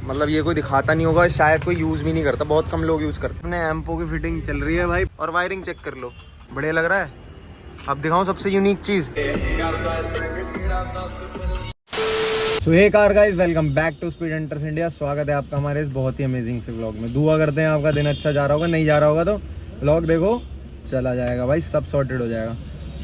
मतलब ये कोई दिखाता नहीं होगा, शायद कोई यूज़ भी नहीं करता, बहुत कम लोग यूज़ करते। अपने एम्पो की फिटिंग चल रही है भाई, और वायरिंग चेक कर लो, बढ़िया लग रहा है। अब दिखाऊं सबसे यूनिक चीज़। So hey car guys, welcome back to Speed Hunters India. स्वागत है आपका हमारे इस बहुत ही अमेजिंग से व्लॉग में। दुआ करते हैं आपका दिन अच्छा जा रहा होगा, नहीं जा रहा होगा तो व्लॉग देखो, चला जाएगा भाई, सब सॉर्टेड हो जाएगा।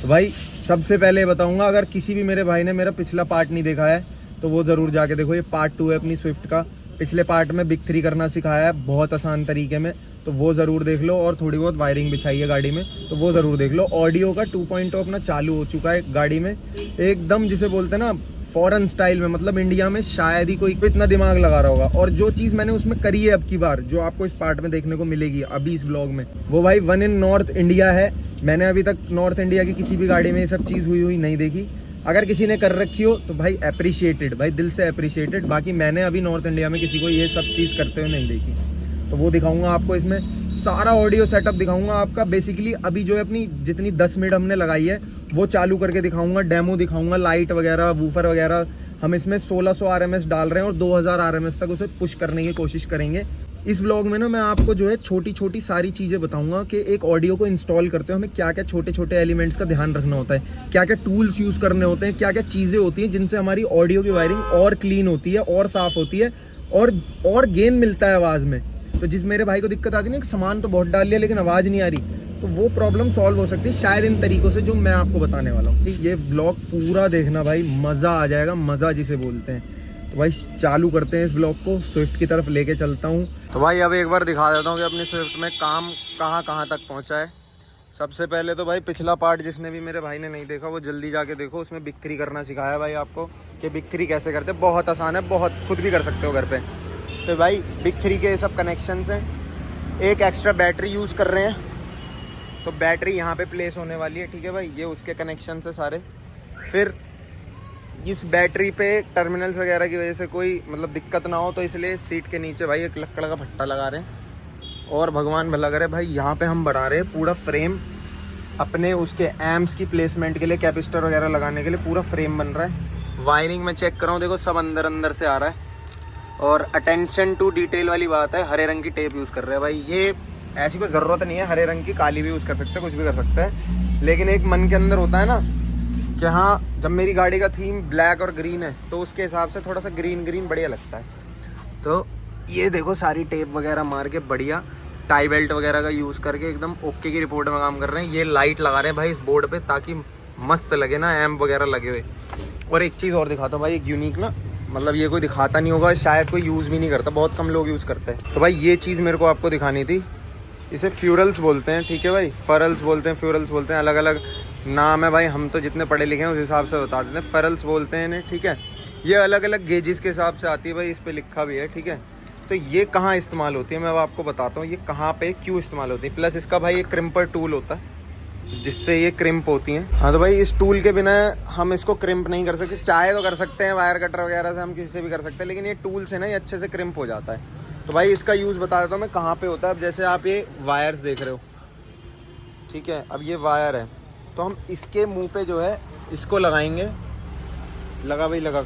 तो भाई सबसे पहले बताऊंगा, अगर किसी भी मेरे भाई ने मेरा पिछला पार्ट नहीं देखा है तो वो ज़रूर जाके देखो। ये पार्ट 2 है अपनी स्विफ्ट का। पिछले पार्ट में बिग 3 करना सिखाया है बहुत आसान तरीके में, तो वो ज़रूर देख लो। और थोड़ी बहुत वायरिंग बिछाई है गाड़ी में, तो वो ज़रूर देख लो। ऑडियो का 2.0 अपना चालू हो चुका है गाड़ी में, एकदम जिसे बोलते हैं ना फॉरेन स्टाइल में। मतलब इंडिया में शायद ही कोई इतना दिमाग लगा रहा होगा। और जो चीज़ मैंने उसमें करी है अब की बार, जो आपको इस पार्ट में देखने को मिलेगी अभी इस ब्लॉग में, वो भाई 1 इन नॉर्थ इंडिया है। मैंने अभी तक नॉर्थ इंडिया की किसी भी गाड़ी में ये सब चीज़ हुई नहीं देखी। अगर किसी ने कर रखी हो तो भाई अप्रिशिएटेड, भाई दिल से अप्रिशिएटेड। बाकी मैंने अभी नॉर्थ इंडिया में किसी को ये सब चीज़ करते हुए नहीं देखी, तो वो दिखाऊंगा आपको। इसमें सारा ऑडियो सेटअप दिखाऊंगा आपका। बेसिकली अभी जो है अपनी जितनी 10 मिनट हमने लगाई है वो चालू करके दिखाऊंगा, डेमो दिखाऊंगा, लाइट वगैरह, वूफर वगैरह। हम इसमें 1600 RMS डाल रहे हैं और 2000 RMS तक उसे पुश करने की कोशिश करेंगे। इस व्लॉग में ना मैं आपको जो है छोटी छोटी सारी चीज़ें बताऊंगा कि एक ऑडियो को इंस्टॉल करते हो हमें क्या क्या छोटे छोटे एलिमेंट्स का ध्यान रखना होता है, क्या क्या टूल्स यूज़ करने होते हैं, क्या क्या चीज़ें होती हैं जिनसे हमारी ऑडियो की वायरिंग और क्लीन होती है और साफ़ होती है और गेन मिलता है आवाज़ में। तो जिस मेरे भाई को दिक्कत आती है ना, सामान तो बहुत डाल लिया लेकिन आवाज़ नहीं आ रही, तो वो प्रॉब्लम सॉल्व हो सकती है शायद इन तरीक़ों से जो मैं आपको बताने वाला हूँ। ठीक, ये व्लॉग पूरा देखना भाई, मज़ा आ जाएगा, मज़ा जिसे बोलते हैं। तो भाई चालू करते हैं इस ब्लॉग को, स्विफ्ट की तरफ लेके चलता हूँ। तो भाई अब एक बार दिखा देता हूँ कि अपनी स्विफ्ट में काम कहाँ कहाँ तक पहुँचा है। सबसे पहले तो भाई पिछला पार्ट जिसने भी मेरे भाई ने नहीं देखा वो जल्दी जाके देखो, उसमें बिग 3 करना सिखाया भाई आपको कि बिग 3 कैसे करते। बहुत आसान है, बहुत खुद भी कर सकते हो घर पे। तो भाई बिग 3 के ये सब कनेक्शंस हैं। एक एक्स्ट्रा बैटरी यूज़ कर रहे हैं, तो बैटरी यहाँ पे प्लेस होने वाली है। ठीक है भाई, ये उसके कनेक्शन है सारे। फिर इस बैटरी पे टर्मिनल्स वगैरह की वजह से कोई मतलब दिक्कत ना हो, तो इसलिए सीट के नीचे भाई एक लकड़ का भट्टा लगा रहे हैं। और भगवान भला करे भाई, यहाँ पे हम बना रहे हैं पूरा फ्रेम अपने उसके एम्प्स की प्लेसमेंट के लिए, कैपेसिटर वगैरह लगाने के लिए पूरा फ्रेम बन रहा है। वायरिंग में चेक कर रहा हूँ, देखो सब अंदर अंदर से आ रहा है। और अटेंशन टू डिटेल वाली बात है, हरे रंग की टेप यूज़ कर रहे हैं भाई। ये ऐसी कोई ज़रूरत नहीं है, हरे रंग की, काली भी यूज़ कर सकते हैं, कुछ भी कर सकते हैं। लेकिन एक मन के अंदर होता है ना कि हाँ, जब मेरी गाड़ी का थीम ब्लैक और ग्रीन है तो उसके हिसाब से थोड़ा सा ग्रीन ग्रीन बढ़िया लगता है। तो ये देखो सारी टेप वगैरह मार के बढ़िया टाई बेल्ट वगैरह का यूज़ करके एकदम ओके की रिपोर्ट में काम कर रहे हैं। ये लाइट लगा रहे हैं भाई इस बोर्ड पे ताकि मस्त लगे ना, एम्प वगैरह लगे हुए। और एक चीज़ और दिखाता हूँ भाई, एक यूनिक ना, मतलब ये कोई दिखाता नहीं होगा, शायद कोई यूज़ भी नहीं करता, बहुत कम लोग यूज़ करते हैं। तो भाई ये चीज़ मेरे को आपको दिखानी थी। इसे फ्यूरल्स बोलते हैं, ठीक है भाई, फरल्स बोलते हैं, फ्यूरल्स बोलते हैं, अलग अलग नाम है भाई। हम तो जितने पढ़े लिखे हैं उस हिसाब से बता देते हैं, फरल्स बोलते हैं इन्हें। ठीक है, ये अलग अलग गेजेस के हिसाब से आती है भाई, इस पर लिखा भी है। ठीक है, तो ये कहाँ इस्तेमाल होती है मैं अब आपको बताता हूँ, ये कहाँ पे क्यों इस्तेमाल होती है। प्लस इसका भाई एक क्रिम्पर टूल होता है जिससे ये क्रिम्प होती हैं। हाँ, तो भाई इस टूल के बिना हम इसको क्रिम्प नहीं कर सकते। चाहे तो कर सकते हैं वायर कटर वगैरह से, हम किसी से भी कर सकते हैं, लेकिन ये टूल से ना ये अच्छे से क्रिम्प हो जाता है। तो भाई इसका यूज़ बता देता हूँ मैं कहाँ पे होता है। अब जैसे आप ये वायर्स देख रहे हो, ठीक है, अब ये वायर है तो हम इसके मुंह पे जो है इसको लगाएंगे। लगा भाई, लगा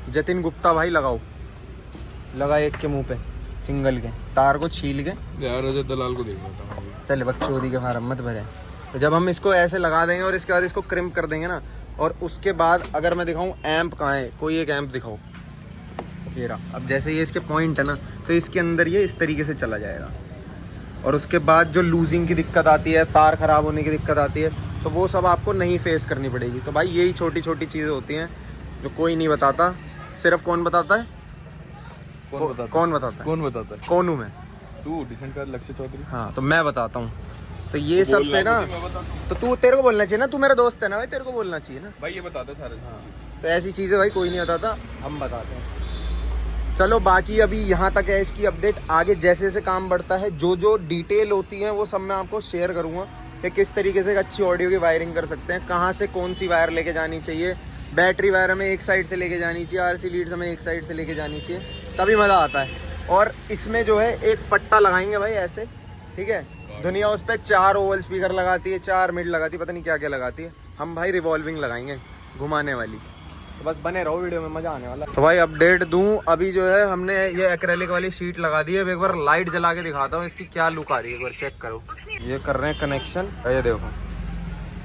जतिन गुप्ता भाई, लगाओ, लगा एक के मुंह पे, सिंगल के तार को छील के यार रजत दलाल को देखना था। चल बकचोदी के फार्म मत भरे। तो जब हम इसको ऐसे लगा देंगे और इसके बाद इसको क्रिम्प कर देंगे ना, और उसके बाद अगर मैं दिखाऊं एम्प कहाँ है, कोई एक एम्प दिखाओ, ये रहा। अब जैसे ये इसके पॉइंट है ना, तो इसके अंदर ये इस तरीके से चला जाएगा। और उसके बाद जो लूजिंग की दिक्कत आती है, तार ख़राब होने की दिक्कत आती है, तो वो सब आपको नहीं फेस करनी पड़ेगी। तो भाई यही छोटी छोटी चीज़ें होती हैं जो कोई नहीं बताता, सिर्फ कौन बताता है? कौन बताता है? कौन हूँ मैं? तू डिसेंट का लक्ष्य चौधरी। हाँ, तो मैं बताता हूँ। तो ये सब से ना, तो तू, तेरे को बोलना चाहिए ना, तू मेरा दोस्त है ना भाई, तेरे को बोलना चाहिए ना भाई, ये बताते सारे। हाँ, तो ऐसी चीज़ें भाई कोई नहीं बताता, हम बताते हैं। चलो बाकी अभी यहाँ तक है इसकी अपडेट। आगे जैसे जैसे काम बढ़ता है, जो जो डिटेल होती है वो सब मैं आपको शेयर करूँगा कि किस तरीके से एक अच्छी ऑडियो की वायरिंग कर सकते हैं, कहाँ से कौन सी वायर लेके जानी चाहिए। बैटरी वायर हमें एक साइड से लेके जानी चाहिए, RC लीड्स हमें एक साइड से लेके जानी चाहिए, तभी मज़ा आता है। और इसमें जो है एक पट्टा लगाएंगे भाई ऐसे, ठीक है। दुनिया उस पर 4 ओवल स्पीकर लगाती है, 4 मिड लगाती है, पता नहीं क्या क्या लगाती है। हम भाई रिवॉल्विंग लगाएंगे, घुमाने वाली। तो बस बने रहो वीडियो में, मजा आने वाला। तो भाई अपडेट दूं, अभी जो है हमने ये एक्रेलिक वाली शीट लगा दी है। एक बार लाइट जला के दिखाता हूँ इसकी क्या लुक आ रही है, एक बार चेक करो। ये कर रहे हैं कनेक्शन, ये देखो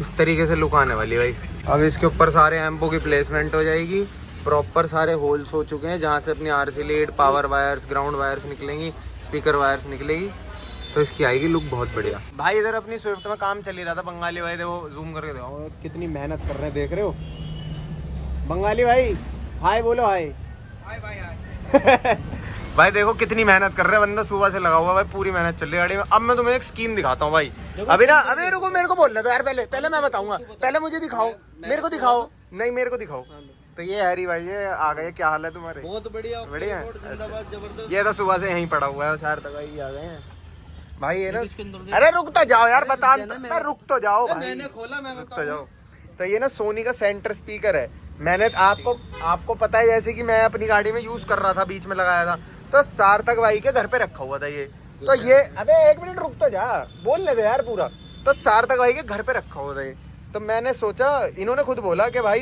इस तरीके से लुक आने वाली भाई। अब इसके ऊपर सारे एम्पो की प्लेसमेंट हो जाएगी, प्रॉपर सारे होल्स हो चुके हैं जहाँ से अपनी RC lead, power wires, ground wires निकलेंगी, स्पीकर वायर्स निकलेगी, तो इसकी आएगी लुक बहुत बढ़िया। भाई इधर अपनी स्विफ्ट में काम चल ही रहा था, बंगाली भाई देखो जूम करके देखो कितनी मेहनत कर रहे हैं, देख रहे हो बंगाली भाई, हाय बोलो हाय। हाय भाई हाय। भाई देखो कितनी मेहनत कर रहे हैं बंदा, सुबह से लगा हुआ भाई, पूरी मेहनत चल रही है गाड़ी में। अब मैं तुम्हें एक स्कीम दिखाता हूँ भाई, अभी ना, अभी रुको मेरे को बोलना तो यार, पहले मैं बताऊंगा, पहले मुझे दिखाओ, मेरे को दिखाओ, नहीं मेरे को दिखाओ। तो ये हैरी भाई, ये आ गए, क्या हाल है तुम्हारे? बहुत बढ़िया बढ़िया। ये तो सुबह से यहीं पड़ा हुआ है, सार तक ही आ गए हैं भाई। ये ना, अरे रुक तो जाओ यार, बता रुक तो जाओ भाई, मैंने खोला, मैं रुक तो जाओ। तो ये ना सोनी का सेंटर स्पीकर है। मैंने आपको पता है, जैसे कि मैं अपनी गाड़ी में यूज कर रहा था, बीच में लगाया था, तो सार्थक भाई के घर पे रखा हुआ था ये। तो ये, अबे एक मिनट रुक तो जा, बोल ले दे यार पूरा। तो सार्थक भाई के घर पे रखा हुआ था ये। तो मैंने सोचा, इन्होंने खुद बोला कि भाई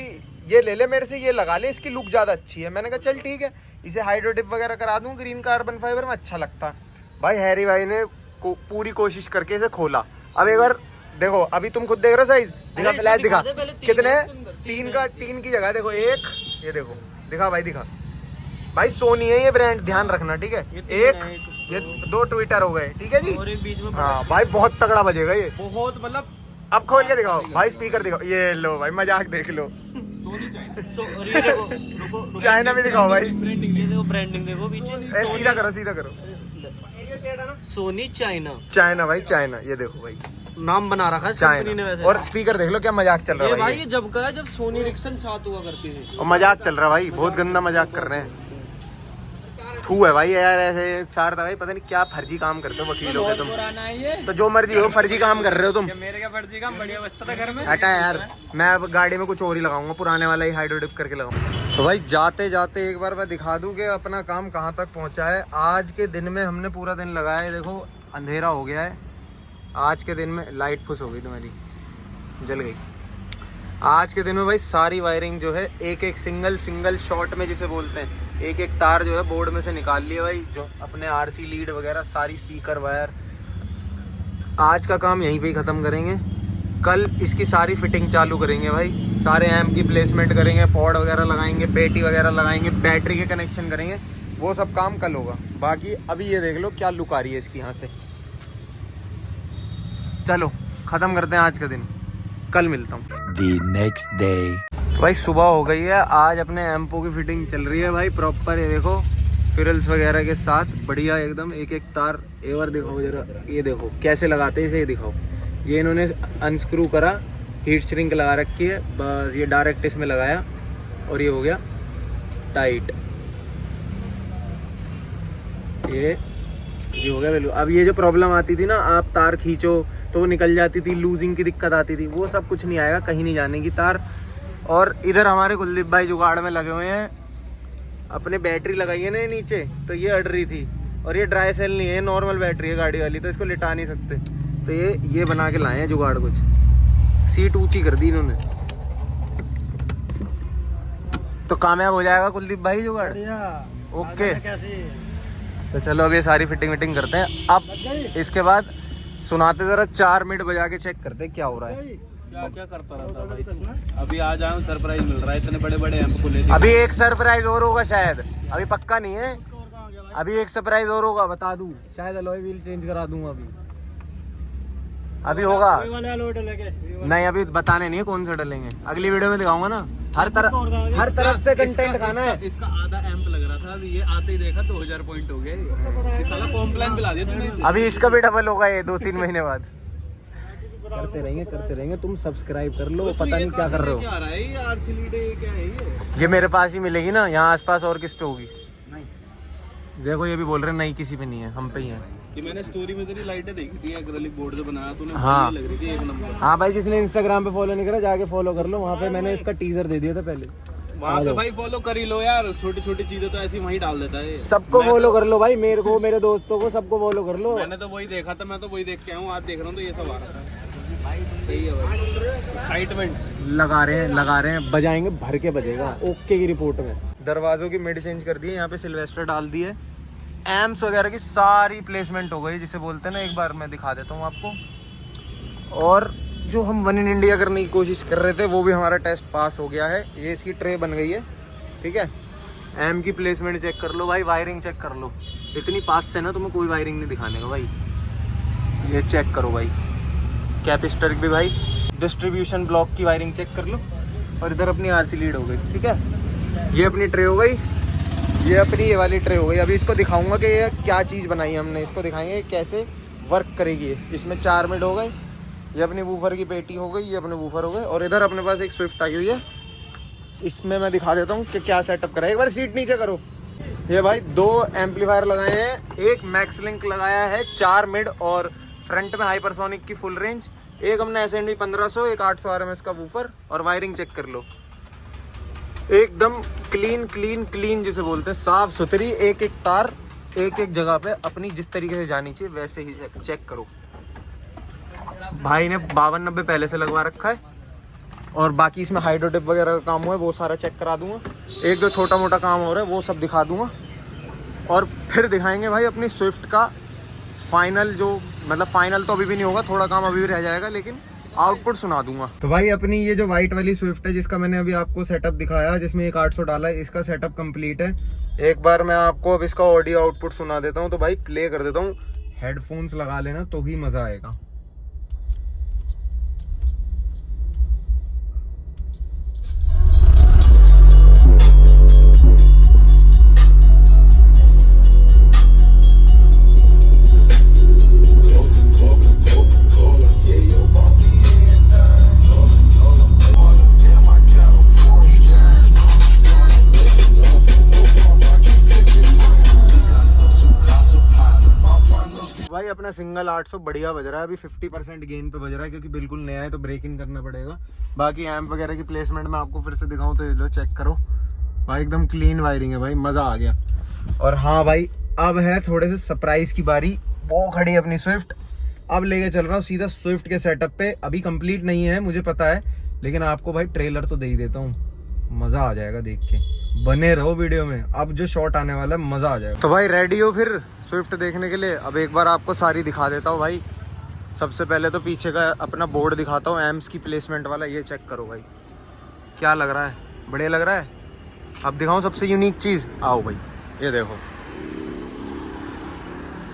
ये ले ले मेरे से, ये लगा ले, इसकी लुक ज्यादा अच्छी है। मैंने कहा चल ठीक है, इसे हाइड्रो डिप वगैरह करा दूं, ग्रीन कार्बन फाइबर में अच्छा लगता। भाई हैरी भाई ने पूरी कोशिश करके इसे खोला। अब एक बार देखो, अभी तुम खुद देख रहे हो साइज, दिखा फ्लैश दिखा कितने, तीन की जगह देखो एक, ये देखो दिखा भाई, दिखा भाई, सोनी है ये ब्रांड, ध्यान रखना ठीक है। एक ये 2 ट्विटर हो गए, ठीक है जी, और एक बीच में। हाँ भाई बहुत तगड़ा बजेगा ये, बहुत मतलब। अब खोल के दिखाओ भाई, स्पीकर दिखाओ, ये लो भाई, मजाक देख लो। चाइना में दिखाओ भाई, ब्रांडिंग देखो पीछे, सीधा करो सीधा करो, सोनी चाइना भाई, चाइना, ये देखो भाई नाम बना रखा है कंपनी ने वैसे। और स्पीकर देख लो क्या मजाक चल रहा है भाई, ये जब का है जब सोनी रिक्सन साथ हुआ करती थी, और मजाक चल रहा है भाई, बहुत गंदा मजाक कर रहे हैं। थू है भाई यार, ऐसे सार भाई पता नहीं क्या फर्जी काम करते हो वकील हो के तुम, तो जो मर्जी हो फर्जी काम कर रहे हो तुम। मेरे क्या फर्जी काम, बढ़िया बचता था घर में। हटा यार, मैं अब गाड़ी में कुछ और ही लगाऊंगा, पुराने वाला ही हाइड्रो डिप करके लगाऊंगा। तो भाई जाते जाते एक बार मैं दिखा दूं कि अपना काम कहाँ तक पहुँचा है। आज के दिन में हमने पूरा दिन लगाया है, देखो अंधेरा हो गया है। आज के दिन में लाइट फुस हो गई तुम्हारी, जल गई। आज के दिन में भाई सारी वायरिंग जो है, एक एक सिंगल शॉट में जिसे बोलते हैं, एक एक तार जो है बोर्ड में से निकाल लिए भाई, जो अपने आरसी लीड वगैरह सारी स्पीकर वायर। आज का काम यहीं पे ही ख़त्म करेंगे, कल इसकी सारी फिटिंग चालू करेंगे भाई, सारे एम्प की प्लेसमेंट करेंगे, पॉड वगैरह लगाएंगे, पेटी वगैरह लगाएंगे, बैटरी के कनेक्शन करेंगे, वो सब काम कल होगा। बाकी अभी ये देख लो क्या लुक आ रही है इसकी यहाँ से। चलो ख़त्म करते हैं आज का दिन, कल मिलता हूँ। The next day. तो भाई सुबह हो गई है, आज अपने एम्पो की फिटिंग चल रही है भाई प्रॉपर। ये देखो फिरल्स वगैरह के साथ बढ़िया एकदम, एक एक तार एक बार दिखाओ जरा, ये देखो कैसे लगाते हैं इसे, ये दिखाओ। ये इन्होंने अनस्क्रू करा, हीट श्रिंक लगा रखी है, बस ये डायरेक्ट इसमें लगाया और ये हो गया टाइट। ये हो गया वैल्यू। अब ये जो प्रॉब्लम आती थी ना, आप तार खींचो तो वो निकल जाती थी, लूजिंग की दिक्कत आती थी, वो सब कुछ नहीं आएगा, कहीं नहीं जाने की तार। और इधर हमारे कुलदीप भाई जुगाड़ में लगे हुए हैं, अपने बैटरी लगाई है ना नीचे, तो ये अड़ रही थी, और ये ड्राई सेल नहीं है, नॉर्मल बैटरी है गाड़ी वाली, तो इसको लिटा नहीं सकते, तो ये बना के लाए हैं जुगाड़। कुछ सीट ऊंची कर दी इन्होंने, तो कामयाब हो जाएगा कुलदीप भाई जुगाड़। ओके तो चलो अब ये सारी फिटिंग करते हैं। अब इसके बाद सुनाते जरा 4 मिनट बजा के चेक करते क्या हो रहा है। क्या करता रहता भाई, अभी आज आया हूँ, सरप्राइज मिल रहा है, इतने बड़े बड़े एम्प को लेके। अभी एक सरप्राइज और होगा शायद, अभी पक्का नहीं है, अभी एक सरप्राइज और होगा, बता दूं, शायद अलॉय व्हील चेंज करा दूंगा अभी होगा नहीं, अभी बताने नहीं है कौन से डलेंगे, अगली वीडियो में दिखाऊंगा ना। हर तरफ से कंटेंट खाना है। इसका आधा एम्प लग रहा था, अभी ये आते ही देखा 2000 पॉइंट हो गए, ये साला कॉम्प्लान पिला दिया तुमने। अभी इसका भी डबल होगा ये 2-3 महीने बाद। करते रहेंगे, तुम सब्सक्राइब कर लो, पता नहीं क्या कर रहे हो। क्या रहा है ये आरसी लीड, क्या है ये मेरे पास ही मिलेगी ना, यहाँ आसपास और किस पे होगी? देखो ये भी बोल रहे हैं नहीं किसी पे नहीं है, हम पे ही है। कि मैंने स्टोरी में तेरी लाइटें देखी थी, एक्रेलिक बोर्ड से बनाया तूने, हाँ लग रही थी एक नंबर। हाँ भाई, जिसने इंस्टाग्राम पे फॉलो नहीं करा जाके फॉलो कर लो, वहाँ पे मैंने इसका टीजर दे दिया था पहले। वहाँ पे भाई फॉलो कर ही लो यार, छोटी छोटी चीजें तो ऐसी वहीं डाल देता है। सबको फॉलो कर लो भाई, मेरे को, मेरे दोस्तों को, सबको फॉलो कर लो। मैंने तो वही देखा था, मैं तो वही देख के आऊँ, आज देख रहा हूँ तो ये सब आ रहा था। सही है भाई, एक्साइटमेंट लगा रहे हैं, बजाएंगे, भर के बजेगा। ओके की रिपोर्ट में दरवाजों की मिड चेंज कर दी है, यहाँ पे सिल्वेस्टर डाल दिए, एम्प्स वगैरह की सारी प्लेसमेंट हो गई, जिसे बोलते हैं ना, एक बार मैं दिखा देता हूँ आपको। और जो हम वन इन इंडिया करने की कोशिश कर रहे थे वो भी हमारा टेस्ट पास हो गया है। ये इसकी ट्रे बन गई है, ठीक है। एम की प्लेसमेंट चेक कर लो भाई, वायरिंग चेक कर लो, इतनी पास से ना तुम्हें कोई वायरिंग नहीं दिखाने का भाई। ये चेक करो भाई, कैपेसिटर भी भाई, डिस्ट्रीब्यूशन ब्लॉक की वायरिंग चेक कर लो। और इधर अपनी आरसी लीड हो गई, ठीक है। ये अपनी ट्रे हो गई, ये अपनी ये वाली ट्रे हो गई। अभी इसको दिखाऊंगा कि ये क्या चीज़ बनाई है हमने, इसको दिखाएंगे कैसे वर्क करेगी ये। इसमें 4 मिड हो गए, ये अपनी वूफर की पेटी हो गई, ये अपने वूफर हो गए। और इधर अपने पास एक स्विफ्ट आई हुई है, इसमें मैं दिखा देता हूँ कि क्या सेटअप करा है। एक बार सीट नीचे करो। ये भाई 2 एम्पलीफायर लगाए हैं, एक मैक्स लिंक लगाया है, 4 मिड और फ्रंट में हाइपरसोनिक की फुल रेंज, एक हमने SND 1500, एक 800 RMS का वूफर। और वायरिंग चेक कर लो, एकदम क्लीन क्लीन क्लीन जिसे बोलते हैं, साफ सुथरी। एक एक तार एक एक जगह पे अपनी जिस तरीके से जानी चाहिए वैसे ही चेक करो। भाई ने 5290 पहले से लगवा रखा है। और बाकी इसमें हाइड्रोटिप वगैरह का काम हुआ है, वो सारा चेक करा दूंगा। एक दो छोटा मोटा काम हो रहा है वो सब दिखा दूंगा। और फिर दिखाएंगे भाई अपनी स्विफ्ट का फाइनल, जो मतलब फाइनल तो अभी भी नहीं होगा, थोड़ा काम अभी भी रह जाएगा, लेकिन आउटपुट सुना दूंगा। तो भाई अपनी ये जो वाइट वाली स्विफ्ट है, जिसका मैंने अभी आपको सेटअप दिखाया, जिसमें एक 800 डाला है, इसका सेटअप कंप्लीट है। एक बार मैं आपको अब इसका ऑडियो आउटपुट सुना देता हूँ। तो भाई प्ले कर देता हूँ, हेडफोन्स लगा लेना तो ही मजा आएगा। भाई अपना सिंगल 800 बढ़िया बज रहा है, अभी 50% गेन पे बज रहा है, क्योंकि बिल्कुल नया है तो ब्रेक इन करना पड़ेगा। बाकी एम्प वगैरह की प्लेसमेंट मैं आपको फिर से दिखाऊं तो ये लो चेक करो भाई, एकदम क्लीन वायरिंग है भाई, मज़ा आ गया। और हाँ भाई, अब है थोड़े से सरप्राइज की बारी। वो खड़ी अपनी स्विफ्ट, अब लेके चल रहा हूँ सीधा स्विफ्ट के सेटअप पे। अभी कंप्लीट नहीं है मुझे पता है, लेकिन आपको भाई ट्रेलर तो दे ही देता हूँ, मज़ा आ जाएगा देख के। बने रहो वीडियो में, अब जो शॉट आने वाला है मज़ा आ जाएगा। तो भाई रेडी हो फिर स्विफ्ट देखने के लिए? अब एक बार आपको सारी दिखा देता हूँ भाई। सबसे पहले तो पीछे का अपना बोर्ड दिखाता हूँ, एम्स की प्लेसमेंट वाला। ये चेक करो भाई, क्या लग रहा है, बढ़िया लग रहा है। अब दिखाऊँ सबसे यूनिक चीज़, आओ भाई, ये देखो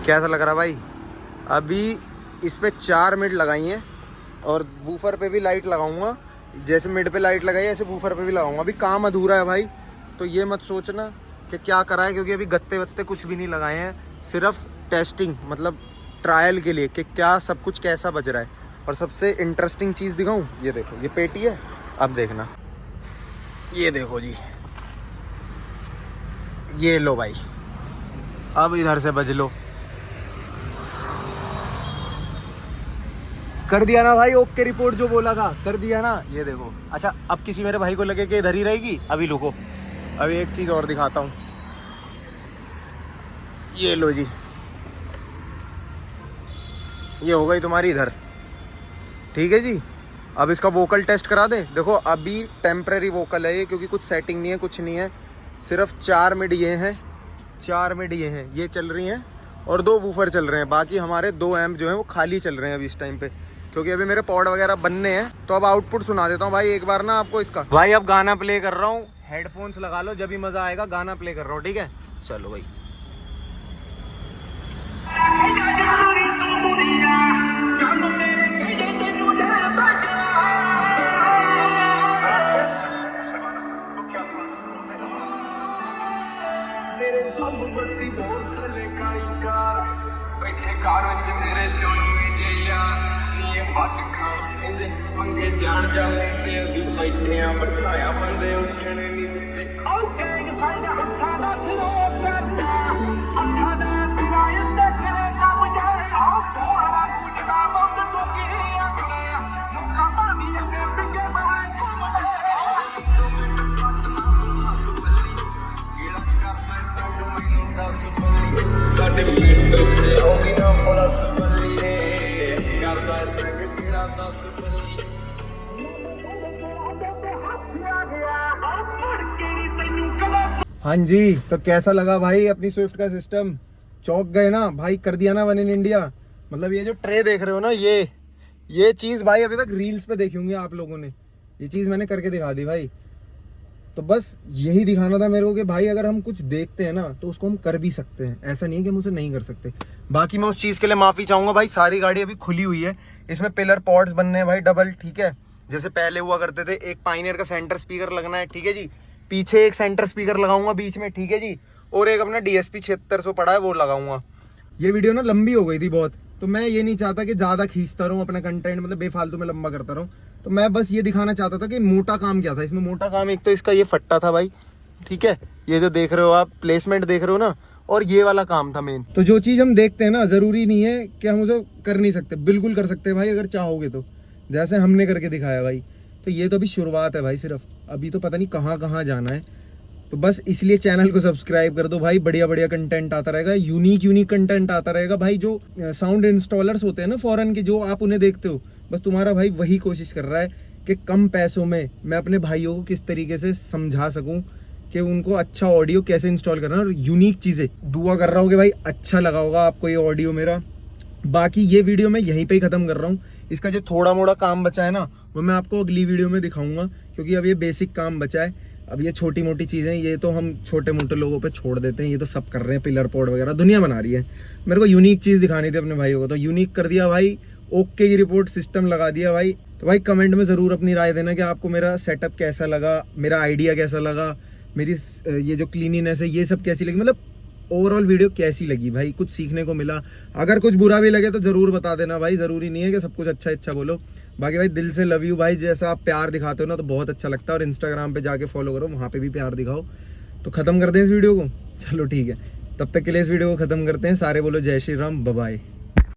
कैसा लग रहा है भाई। अभी इस पर 4 मिड लगाई हैं, और बूफर पे भी लाइट लगाऊंगा। जैसे मिड पे लाइट लगाई है, ऐसे बूफर पे भी लगाऊंगा। अभी काम अधूरा है भाई, तो ये मत सोचना कि क्या करा है, क्योंकि अभी गत्ते वत्ते कुछ भी नहीं लगाए हैं, सिर्फ टेस्टिंग मतलब ट्रायल के लिए कि क्या सब कुछ कैसा बज रहा है। और सबसे इंटरेस्टिंग चीज़ दिखाऊं, ये देखो, ये पेटी है, अब देखना, ये देखो जी, ये लो भाई, अब इधर से बज लो। कर दिया ना भाई, ओके रिपोर्ट जो बोला था कर दिया ना, ये देखो। अच्छा, अब किसी मेरे भाई को लगे कि इधर ही रहेगी, अभी रुको, अभी एक चीज़ और दिखाता हूँ। ये लो जी, ये हो गई तुम्हारी इधर, ठीक है जी। अब इसका वोकल टेस्ट करा दे। देखो अभी टेम्परेरी वोकल है ये, क्योंकि कुछ सेटिंग नहीं है, कुछ नहीं है, सिर्फ 4 मिड ये हैं, 4 मिड ये हैं, ये चल रही हैं, और 2 वूफर चल रहे हैं। बाकी हमारे 2 एम्प जो हैं वो खाली चल रहे हैं अभी इस टाइम पे, क्योंकि अभी मेरे पॉड वगैरह बनने हैं। तो अब आउटपुट सुना देता हूँ भाई एक बार ना आपको इसका। भाई अब गाना प्ले कर रहा हूँ, हेडफोन्स लगा लो, जब भी मज़ा आएगा। गाना प्ले कर रहा हूँ, ठीक है, चलो भाई। जान जाने ते ਅਸੀਂ ਬੈਠੇ ਆਂ ਬਠਾਇਆ ਬੰਦੇ ਉੱਠਣ ਨਹੀਂ ਦਿੰਦੇ ਉਹ ਗੈਂਗ ਸਾਡਾ ਹੱਥਾਂ ਦਾ ਸਿਰੋ ਕਰਦਾ ਹੱਥਾਂ ਦਾ ਸਿਰਾਇ ਦੇਖਣੇ ਕੰਮ ਜਾਏ ਆਹ ਸੋਹਣਾ ਪੁੱਛਦਾ ਬੰਦ ਤੋਂ ਕੀ ਆਖਦੇ ਮੁੱਕਾ ਪਾਦੀ ਅੱਗੇ ਪਿੱਛੇ ਬਾਹਰ ਘੁੰਮਦੇ ਹੱਸ ਬੱਲੀ ਕਿਹੜਾ ਕਰਦਾ ਤੂੰ ਮੈਨੂੰ ਦੱਸ ਬੱਲੀ ਸਾਡੇ ਪਿੰਡ ਚ ਆਉਂਦੀ ਨਾ ਪਲਸ ਬੱਲੀ ਕਰਦਾ ਤੰਗ ਕਿਹੜਾ ਦੱਸ ਬੱਲੀ हाँ जी, तो कैसा लगा भाई अपनी स्विफ्ट का सिस्टम? चौंक गए ना भाई, कर दिया ना वन इन इंडिया। मतलब ये जो ट्रे देख रहे हो ना, ये चीज भाई अभी तक रील्स पे देखी होंगी आप लोगों ने, ये चीज मैंने करके दिखा दी भाई। तो बस यही दिखाना था मेरे को कि भाई अगर हम कुछ देखते हैं ना तो उसको हम कर भी सकते हैं, ऐसा नहीं है कि हम उसे नहीं कर सकते। बाकी मैं उस चीज के लिए माफी चाहूंगा भाई, सारी गाड़ी अभी खुली हुई है, इसमें पिलर पॉड्स बनने हैं भाई डबल, ठीक है। जैसे पहले हुआ करते थे, एक पाइनियर का सेंटर स्पीकर लगना है, ठीक है जी। पीछे एक सेंटर स्पीकर लगाऊंगा बीच में, ठीक है जी। और एक अपना DSP 7600 पड़ा है वो लगाऊंगा। ये वीडियो ना लंबी हो गई थी बहुत, तो मैं ये नहीं चाहता कि ज्यादा खींचता रहूं अपना कंटेंट, मतलब बेफालतू में लंबा करता रहूं। तो मैं बस ये दिखाना चाहता था कि मोटा काम क्या था इसमें। मोटा काम एक तो इसका ये फट्टा था भाई, ठीक है, ये जो देख रहे हो आप प्लेसमेंट देख रहे हो ना, और ये वाला काम था मेन। तो जो चीज हम देखते हैं ना, जरूरी नहीं है कि हम उसे कर नहीं सकते, बिल्कुल कर सकते हैं भाई अगर चाहोगे तो, जैसे हमने करके दिखाया भाई। तो ये तो अभी शुरुआत है भाई सिर्फ, अभी तो पता नहीं कहाँ कहाँ जाना है। तो बस इसलिए चैनल को सब्सक्राइब कर दो भाई, बढ़िया बढ़िया कंटेंट आता रहेगा, यूनिक कंटेंट आता रहेगा भाई। जो साउंड इंस्टॉलर्स होते हैं ना फॉरेन के, जो आप उन्हें देखते हो, बस तुम्हारा भाई वही कोशिश कर रहा है कि कम पैसों में मैं अपने भाइयों को किस तरीके से समझा सकूं कि उनको अच्छा ऑडियो कैसे इंस्टॉल करना है और यूनिक चीज़ें। दुआ कर रहा हूँ कि भाई अच्छा लगा होगा आपको ये ऑडियो मेरा। बाकी ये वीडियो मैं यहीं पे ही ख़त्म कर रहा हूँ। इसका जो थोड़ा मोड़ा काम बचा है ना, वो मैं आपको अगली वीडियो में दिखाऊंगा, क्योंकि अब ये बेसिक काम बचा है। अब ये छोटी मोटी चीज़ें, ये तो हम छोटे मोटे लोगों पे छोड़ देते हैं, ये तो सब कर रहे हैं, पिलर पोर्ड वगैरह दुनिया बना रही है। मेरे को यूनिक चीज़ दिखानी थी अपने भाइयों को, तो यूनिक कर दिया भाई, ओके की रिपोर्ट सिस्टम लगा दिया भाई। तो भाई कमेंट में ज़रूर अपनी राय देना कि आपको मेरा सेटअप कैसा लगा, मेरा आइडिया कैसा लगा, मेरी ये जो क्लीनिनेस है ये सब कैसी लगी, मतलब ओवरऑल वीडियो कैसी लगी भाई, कुछ सीखने को मिला। अगर कुछ बुरा भी लगे तो ज़रूर बता देना भाई, ज़रूरी नहीं है कि सब कुछ अच्छा बोलो। बाकी भाई दिल से लव यू भाई, जैसा आप प्यार दिखाते हो ना तो बहुत अच्छा लगता है। और इंस्टाग्राम पे जाके फॉलो करो, वहाँ पे भी प्यार दिखाओ। तो ख़त्म कर दें इस वीडियो को, चलो ठीक है, तब तक के लिए इस वीडियो को ख़त्म करते हैं। सारे बोलो जय श्री राम, बाय बाय।